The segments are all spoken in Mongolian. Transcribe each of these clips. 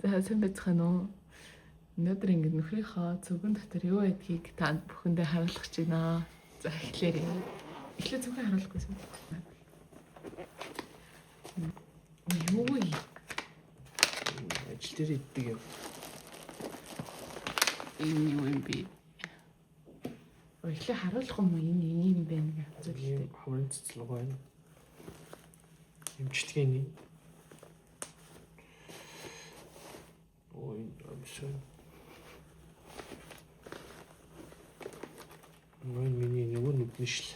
За сайн байцгаана уу? Өнөөдөр ингэ нөхрийнхөө цүгэн дотор юу байдгийг танд бүхэндээ харуулах гэж байна. За эхлээрэй. Эхлээд цүгэн харуулахгүйсэн. Юу вэ? Ажил дээр иддэг юм. Энэ юу юм бэ? Эхлээ харуулах юм уу? Энэ юм байна гэж үзүүлээ. Хамрын цэцлэг байна. Эмчилгээний. Ой, амшиг. Миний нөгөө нүдний шил.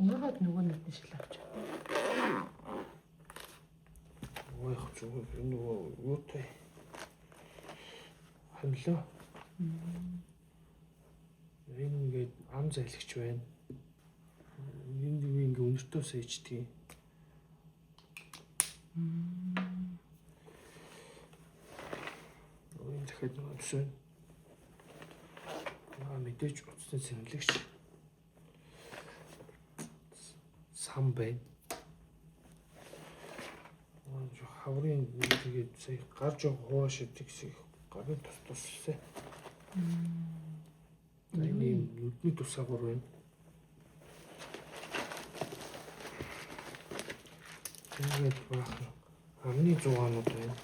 Өөрөөр нөгөө нүдний шил авч. Ой, зүгээр энэ нөгөө юутай. Ханлаа. Энэ ингээд ам зайлагч байна. Энд би ингээ өнөртөө сээждэг. Ой, дахиад нэг амшиг. Мэдээж утасны сэрэмлэгч. Сам байна. Хаврын тэгээд сая гарч явах шидэх гарын тусалсан. Энэ нүдний тусаагур байна. Тэгээд баахан амны зугаанууд байна.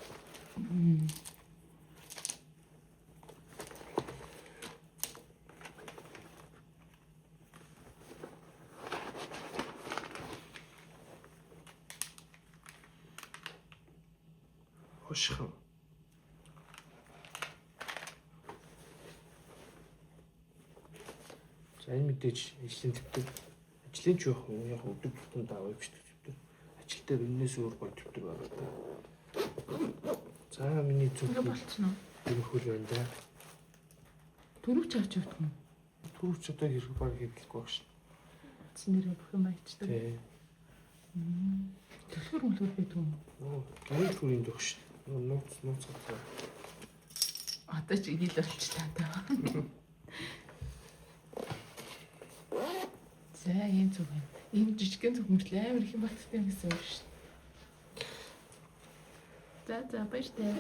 Хошхон. За энэ мэдээж ажлын төвтөр. Ажлын ч яг өдөр тутмын даваа бичдэг төвтөр. Ажил дээр өнөөс өөр гол төвтөр байгаа. За миний Ингээ болчихно. Тэрхүүл байна да. Төрөвч авч явдаг юм. Түрүүч одоо хэрэг баг хийдэлгүй баг шин. Нэрээ бүх юм аячдаг. Тий. Төлхөр мөлхөр байдаг юм. Гайд хүрийн дөх шин. Нууц гацаа. Одоо ч ийл болчихлаа таа. За энэ зүг юм. Энэ жижигхэн зүг мөртлөө амар их юм баттай гэсэн үг шин. За баяртай.